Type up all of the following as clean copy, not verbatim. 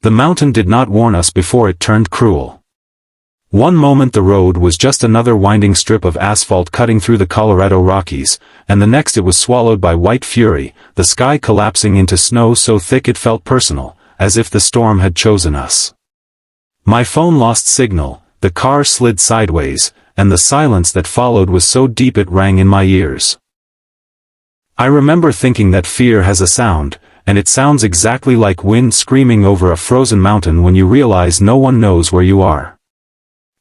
The mountain did not warn us before it turned cruel. One moment the road was just another winding strip of asphalt cutting through the Colorado Rockies, and the next it was swallowed by white fury, the sky collapsing into snow so thick it felt personal, as if the storm had chosen us. My phone lost signal, the car slid sideways, and the silence that followed was so deep it rang in my ears. I remember thinking that fear has a sound, and it sounds exactly like wind screaming over a frozen mountain when you realize no one knows where you are.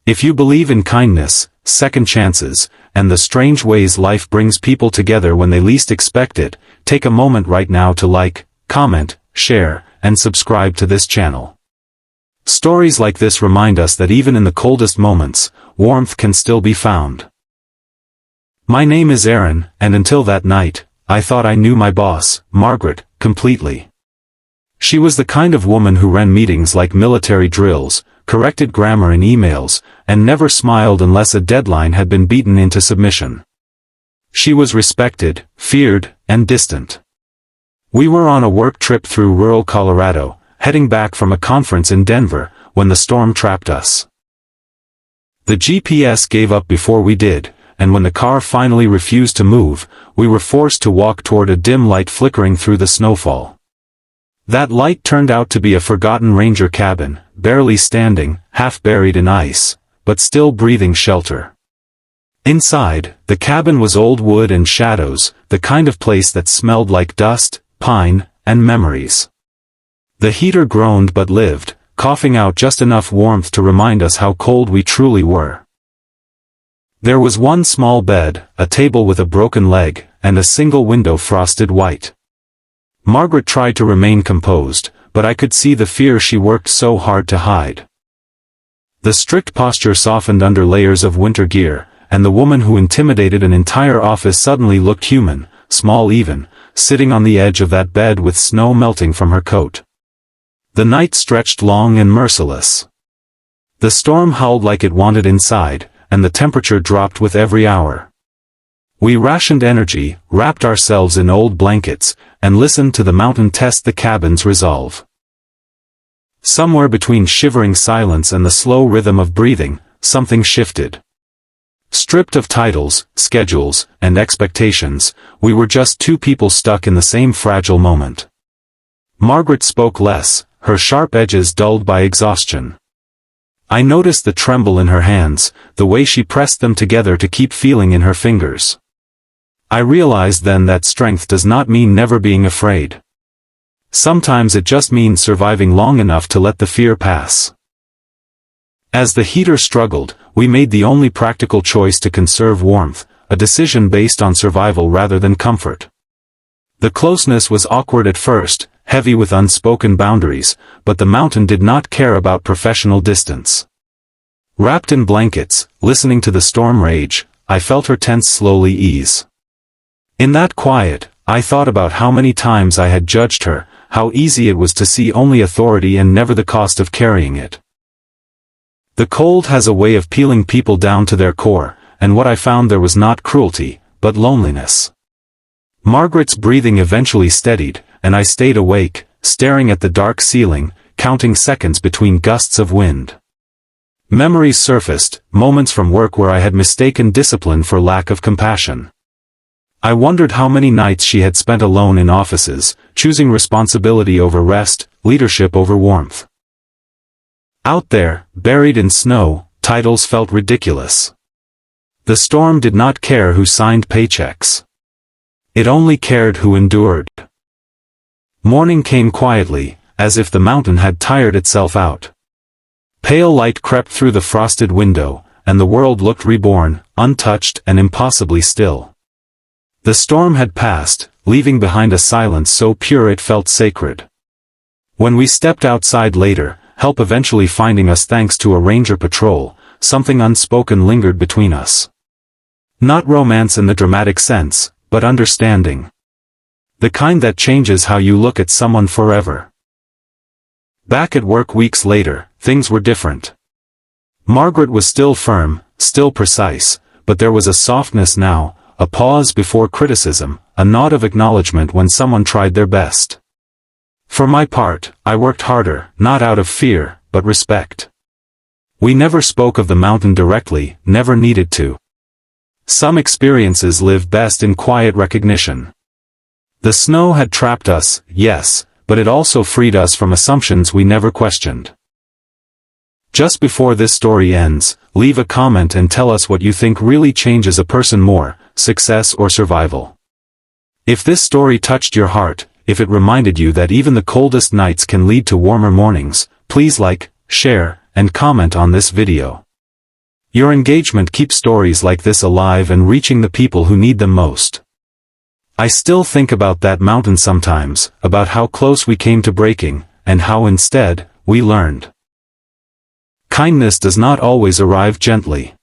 If you believe in kindness, second chances, and the strange ways life brings people together when they least expect it, take a moment right now to like, comment, share, and subscribe to this channel. Stories like this remind us that even in the coldest moments, warmth can still be found. My name is Aaron, and until that night, I thought I knew my boss, Margaret, completely. She was the kind of woman who ran meetings like military drills, corrected grammar in emails, and never smiled unless a deadline had been beaten into submission. She was respected, feared, and distant. We were on a work trip through rural Colorado, heading back from a conference in Denver, when the storm trapped us. The GPS gave up before we did, and when the car finally refused to move, we were forced to walk toward a dim light flickering through the snowfall. That light turned out to be a forgotten ranger cabin, barely standing, half buried in ice, but still breathing shelter. Inside, the cabin was old wood and shadows, the kind of place that smelled like dust, pine, and memories. The heater groaned but lived, coughing out just enough warmth to remind us how cold we truly were. There was one small bed, a table with a broken leg, and a single window frosted white. Margaret tried to remain composed, but I could see the fear she worked so hard to hide. The strict posture softened under layers of winter gear, and the woman who intimidated an entire office suddenly looked human, small even, sitting on the edge of that bed with snow melting from her coat. The night stretched long and merciless. The storm howled like it wanted inside, and the temperature dropped with every hour. We rationed energy, wrapped ourselves in old blankets, and listened to the mountain test the cabin's resolve. Somewhere between shivering silence and the slow rhythm of breathing, something shifted. Stripped of titles, schedules, and expectations, we were just two people stuck in the same fragile moment. Margaret spoke less, her sharp edges dulled by exhaustion. I noticed the tremble in her hands, the way she pressed them together to keep feeling in her fingers. I realized then that strength does not mean never being afraid. Sometimes it just means surviving long enough to let the fear pass. As the heater struggled, we made the only practical choice to conserve warmth, a decision based on survival rather than comfort. The closeness was awkward at first, heavy with unspoken boundaries, but the mountain did not care about professional distance. Wrapped in blankets, listening to the storm rage, I felt her tense slowly ease. In that quiet, I thought about how many times I had judged her, how easy it was to see only authority and never the cost of carrying it. The cold has a way of peeling people down to their core, and what I found there was not cruelty, but loneliness. Margaret's breathing eventually steadied, and I stayed awake, staring at the dark ceiling, counting seconds between gusts of wind. Memories surfaced, moments from work where I had mistaken discipline for lack of compassion. I wondered how many nights she had spent alone in offices, choosing responsibility over rest, leadership over warmth. Out there, buried in snow, titles felt ridiculous. The storm did not care who signed paychecks. It only cared who endured. Morning came quietly, as if the mountain had tired itself out. Pale light crept through the frosted window, and the world looked reborn, untouched and impossibly still. The storm had passed, leaving behind a silence so pure it felt sacred. When we stepped outside later, help eventually finding us thanks to a ranger patrol, something unspoken lingered between us. Not romance in the dramatic sense, but understanding. The kind that changes how you look at someone forever. Back at work weeks later, things were different. Margaret was still firm, still precise, but there was a softness now, a pause before criticism, a nod of acknowledgement when someone tried their best. For my part, I worked harder, not out of fear, but respect. We never spoke of the mountain directly, never needed to. Some experiences live best in quiet recognition. The snow had trapped us, yes, but it also freed us from assumptions we never questioned. Just before this story ends, leave a comment and tell us what you think really changes a person more, success or survival. If this story touched your heart, if it reminded you that even the coldest nights can lead to warmer mornings, please like, share, and comment on this video. Your engagement keeps stories like this alive and reaching the people who need them most. I still think about that mountain sometimes, about how close we came to breaking, and how instead, we learned. Kindness does not always arrive gently.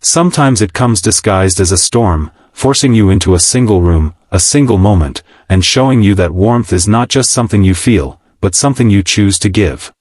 Sometimes it comes disguised as a storm, forcing you into a single room, a single moment, and showing you that warmth is not just something you feel, but something you choose to give.